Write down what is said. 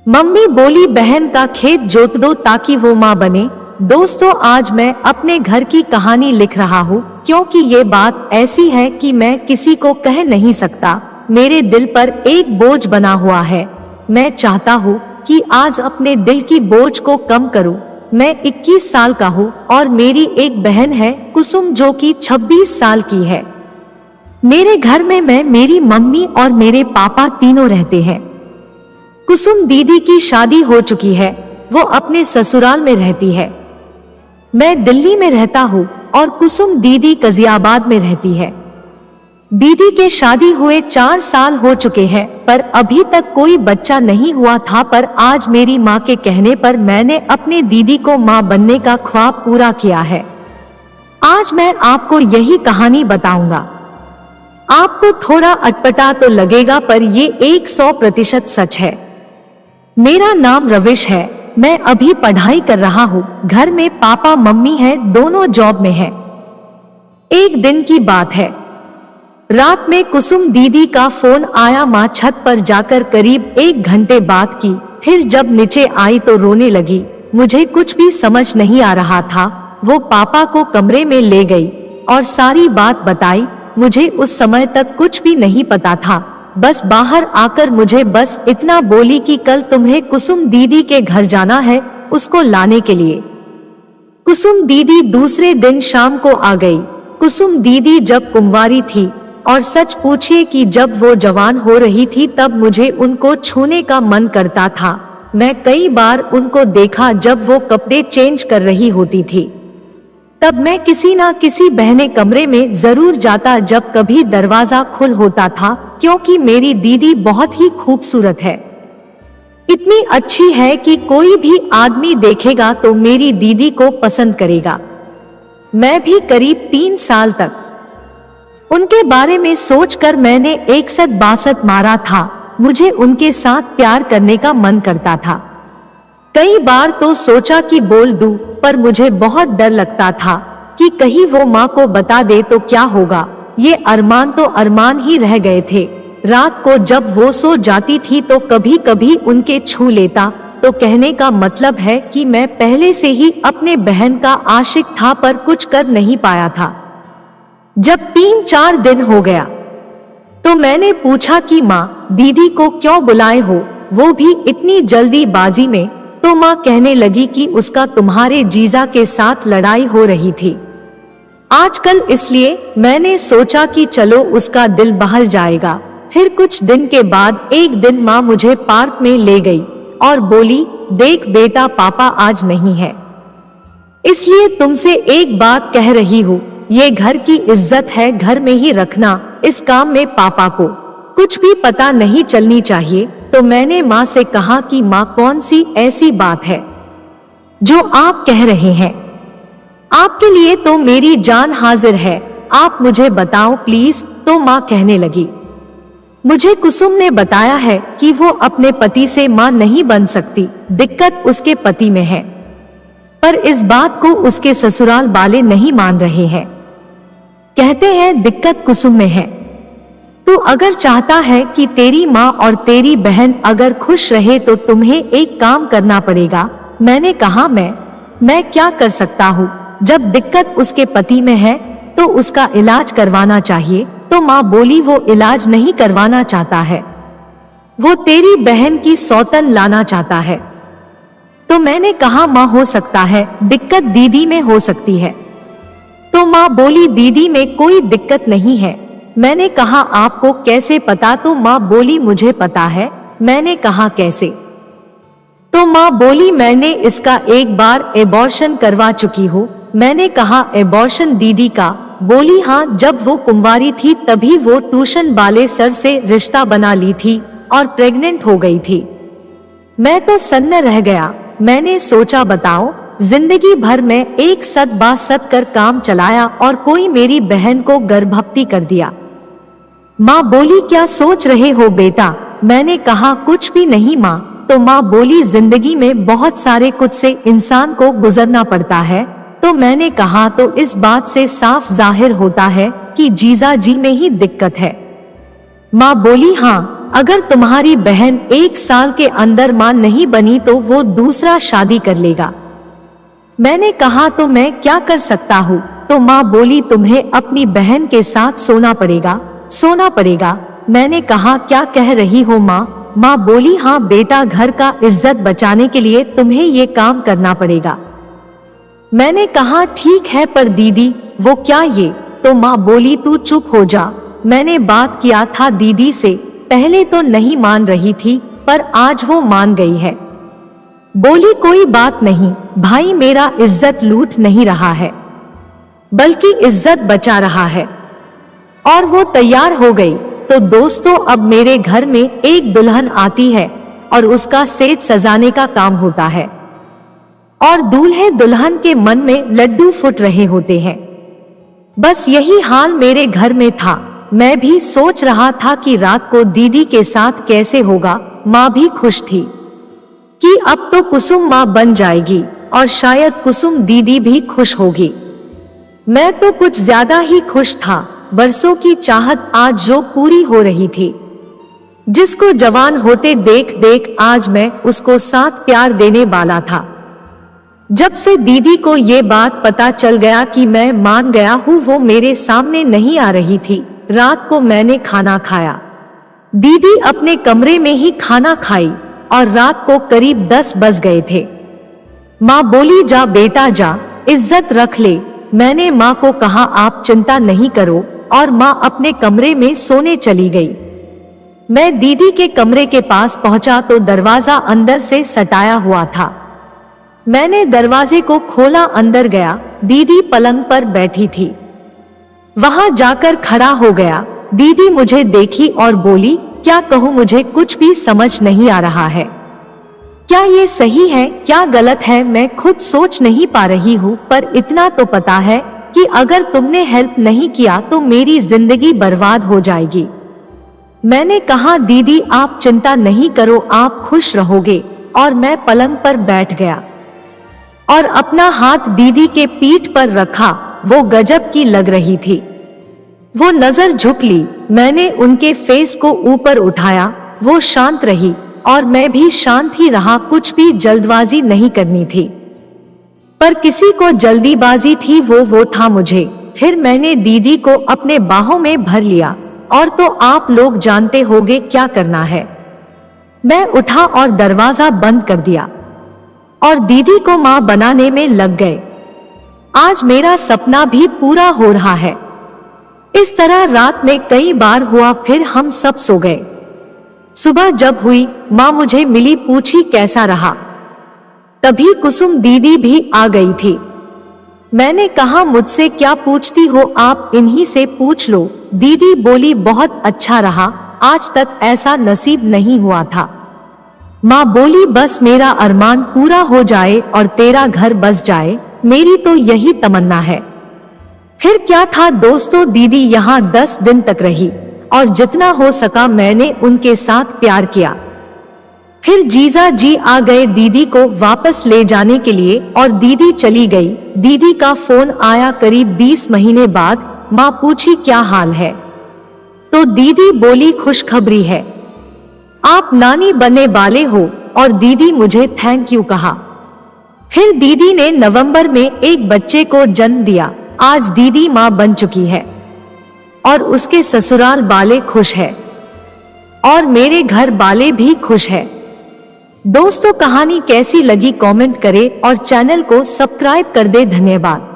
Mummy बोली, बहन का खेत जोत दो ताकि वो माँ बने। दोस्तों, आज मैं अपने घर की कहानी लिख रहा हूँ क्योंकि ये बात ऐसी है कि मैं किसी को कह नहीं सकता। मेरे दिल पर एक बोझ बना हुआ है। मैं चाहता हूँ कि आज अपने दिल की बोझ को कम करूँ। मैं 21 साल का हूँ और मेरी एक बहन है कुसुम, जो कि 26 साल की है। मेरे घर में मैं, मेरी मम्मी और मेरे पापा तीनों रहते हैं। कुसुम दीदी की शादी हो चुकी है, वो अपने ससुराल में रहती है। मैं दिल्ली में रहता हूँ और कुसुम दीदी गाजियाबाद में रहती है। दीदी के शादी हुए 4 साल हो चुके हैं, पर अभी तक कोई बच्चा नहीं हुआ था। पर आज मेरी माँ के कहने पर मैंने अपने दीदी को माँ बनने का ख्वाब पूरा किया है। आज मैं आपको यही कहानी बताऊंगा। आपको थोड़ा अटपटा तो लगेगा, पर ये 100% सच है। मेरा नाम रविश है। मैं अभी पढ़ाई कर रहा हूँ। घर में पापा मम्मी हैं, दोनों जॉब में हैं। एक दिन की बात है, रात में कुसुम दीदी का फोन आया। माँ छत पर जाकर करीब 1 घंटे बात की, फिर जब नीचे आई तो रोने लगी। मुझे कुछ भी समझ नहीं आ रहा था। वो पापा को कमरे में ले गई और सारी बात बताई। मुझे उस समय तक कुछ भी नहीं पता था। बस बाहर आकर मुझे बस इतना बोली कि कल तुम्हें कुसुम दीदी के घर जाना है, उसको लाने के लिए। कुसुम दीदी दूसरे दिन शाम को आ गई। कुसुम दीदी जब कुंवारी थी, और सच पूछिए कि जब वो जवान हो रही थी तब मुझे उनको छूने का मन करता था। मैं कई बार उनको देखा जब वो कपड़े चेंज कर रही होती थी। तब मैं किसी ना किसी बहने कमरे में जरूर जाता जब कभी दरवाजा खुल होता था, क्योंकि मेरी दीदी बहुत ही खूबसूरत है। इतनी अच्छी है कि कोई भी आदमी देखेगा तो मेरी दीदी को पसंद करेगा। मैं भी करीब 3 साल तक उनके बारे में सोचकर मैंने 61-62 मारा था। मुझे उनके साथ प्यार करने का मन करता था। कई बार तो सोचा कि बोल दूं, पर मुझे बहुत डर लगता था कि कहीं वो माँ को बता दे तो क्या होगा। ये अरमान तो अरमान ही रह गए थे। रात को जब वो सो जाती थी तो कभी कभी उनके छू लेता। तो कहने का मतलब है कि मैं पहले से ही अपने बहन का आशिक था, पर कुछ कर नहीं पाया था। जब 3-4 दिन हो गया तो मैंने पूछा कि माँ, दीदी को क्यों बुलाए हो, वो भी इतनी जल्दी बाजी में। तो माँ कहने लगी कि उसका तुम्हारे जीजा के साथ लड़ाई हो रही थी आजकल, इसलिए मैंने सोचा कि चलो उसका दिल बहल जाएगा। फिर कुछ दिन के बाद एक दिन माँ मुझे पार्क में ले गई और बोली, देख बेटा, पापा आज नहीं है, इसलिए तुमसे एक बात कह रही हूँ। ये घर की इज्जत है, घर में ही रखना। इस काम में पापा को कुछ भी पता नहीं चलनी चाहिए। तो मैंने माँ से कहा कि माँ, कौन सी ऐसी बात है जो आप कह रहे हैं? आपके लिए तो मेरी जान हाजिर है, आप मुझे बताओ प्लीज। तो माँ कहने लगी, मुझे कुसुम ने बताया है कि वो अपने पति से माँ नहीं बन सकती, दिक्कत उसके पति में है। पर इस बात को उसके ससुराल वाले नहीं मान रहे हैं, कहते हैं दिक्कत कुसुम में है। तू अगर चाहता है कि तेरी माँ और तेरी बहन अगर खुश रहे तो तुम्हें एक काम करना पड़ेगा। मैंने कहा, मैं क्या कर सकता हूँ? जब दिक्कत उसके पति में है तो उसका इलाज करवाना चाहिए। तो माँ बोली, वो इलाज नहीं करवाना चाहता है, वो तेरी बहन की सौतन लाना चाहता है। तो मैंने कहा, माँ हो सकता है, दिक्कत दीदी में हो सकती है। तो माँ बोली, दीदी में कोई दिक्कत नहीं है। मैंने कहा, आपको कैसे पता? तो माँ बोली, मुझे पता है। मैंने कहा, कैसे? तो माँ बोली, मैंने इसका एक बार एबॉर्शन करवा चुकी हूँ। मैंने कहा, एबॉर्शन दीदी का? बोली, हाँ, जब वो कुंवारी थी तभी वो ट्यूशन वाले सर से रिश्ता बना ली थी और प्रेग्नेंट हो गई थी। मैं तो सन्न रह गया। मैंने सोचा, बताओ, जिंदगी भर में एक सत कर काम चलाया और कोई मेरी बहन को गर्भवती कर दिया। माँ बोली, क्या सोच रहे हो बेटा? मैंने कहा, कुछ भी नहीं माँ। तो माँ बोली, जिंदगी में बहुत सारे कुछ से इंसान को गुजरना पड़ता है। तो मैंने कहा, तो इस बात से साफ जाहिर होता है कि जीजा जी में ही दिक्कत है। माँ बोली, हाँ, अगर तुम्हारी बहन 1 साल के अंदर माँ नहीं बनी तो वो दूसरा शादी कर लेगा। मैंने कहा, तो मैं क्या कर सकता हूँ? तो माँ बोली, तुम्हें अपनी बहन के साथ सोना पड़ेगा। मैंने कहा, क्या कह रही हो माँ? माँ बोली, हाँ बेटा, घर का इज्जत बचाने के लिए तुम्हें ये काम करना पड़ेगा। मैंने कहा, ठीक है, पर दीदी वो क्या ये? तो माँ बोली, तू चुप हो जा। मैंने बात किया था दीदी से, पहले तो नहीं मान रही थी, पर आज वो मान गई है। बोली, कोई बात नहीं भाई, मेरा इज्जत लूट नहीं रहा है बल्कि इज्जत बचा रहा है। और वो तैयार हो गई। तो दोस्तों, अब मेरे घर में एक दुल्हन आती है और उसका सेज सजाने का काम होता है और दूल्हे दुल्हन के मन में लड्डू फूट रहे होते हैं। बस यही हाल मेरे घर में था। मैं भी सोच रहा था कि रात को दीदी के साथ कैसे होगा। माँ भी खुश थी कि अब तो कुसुम माँ बन जाएगी और शायद कुसुम दीदी भी खुश होगी। मैं तो कुछ ज्यादा ही खुश था। बरसों की चाहत आज जो पूरी हो रही थी। जिसको जवान होते देख देख आज मैं उसको साथ प्यार देने वाला था। जब से दीदी को ये बात पता चल गया कि मैं मान गया हूँ, वो मेरे सामने नहीं आ रही थी। रात को मैंने खाना खाया, दीदी अपने कमरे में ही खाना खाई और रात को करीब 10 बज गए थे। माँ बोली, जा बेटा जा, इज्जत रख ले। मैंने माँ को कहा, आप चिंता नहीं करो, और माँ अपने कमरे में सोने चली गई। मैं दीदी के कमरे के पास पहुंचा तो दरवाजा अंदर से सटाया हुआ था। मैंने दरवाजे को खोला, अंदर गया। दीदी पलंग पर बैठी थी। वहां जाकर खड़ा हो गया। दीदी मुझे देखी और बोली, क्या कहूँ, मुझे कुछ भी समझ नहीं आ रहा है। क्या ये सही है, क्या गलत है, मैं खुद सोच नहीं पा रही हूँ। पर इतना तो पता है कि अगर तुमने हेल्प नहीं किया तो मेरी जिंदगी बर्बाद हो जाएगी। मैंने कहा, दीदी आप चिंता नहीं करो, आप खुश रहोगे। और मैं पलंग पर बैठ गया और अपना हाथ दीदी के पीठ पर रखा। वो गजब की लग रही थी। वो नजर झुक ली। मैंने उनके फेस को ऊपर उठाया। वो शांत रही और मैं भी शांत ही रहा। कुछ भी जल्दबाजी नहीं करनी थी, पर किसी को जल्दीबाजी थी, वो था मुझे। फिर मैंने दीदी को अपने बाहों में भर लिया। और तो आप लोग जानते होंगे क्या करना है। मैं उठा और दरवाजा बंद कर दिया और दीदी को माँ बनाने में लग गए। आज मेरा सपना भी पूरा हो रहा है। इस तरह रात में कई बार हुआ। फिर हम सब सो गए। सुबह जब हुई, माँ मुझे मिली, पूछी कैसा रहा। तभी कुसुम दीदी भी आ गई थी। मैंने कहा, मुझसे क्या पूछती हो, आप इन्हीं से पूछ लो। दीदी बोली, बहुत अच्छा रहा, आज तक ऐसा नसीब नहीं हुआ था। माँ बोली, बस मेरा अरमान पूरा हो जाए और तेरा घर बस जाए, मेरी तो यही तमन्ना है। फिर क्या था दोस्तों, दीदी यहाँ 10 दिन तक रही और जितना हो सका मैंने उनके साथ प्यार किया। फिर जीजा जी आ गए दीदी को वापस ले जाने के लिए और दीदी चली गई। दीदी का फोन आया करीब 20 महीने बाद। माँ पूछी, क्या हाल है? तो दीदी बोली, खुशखबरी है, आप नानी बनने वाले हो। और दीदी मुझे थैंक यू कहा। फिर दीदी ने नवंबर में एक बच्चे को जन्म दिया। आज दीदी माँ बन चुकी है और उसके ससुराल वाले खुश है और मेरे घर वाले भी खुश है। दोस्तों, कहानी कैसी लगी कमेंट करें और चैनल को सब्सक्राइब कर दे। धन्यवाद।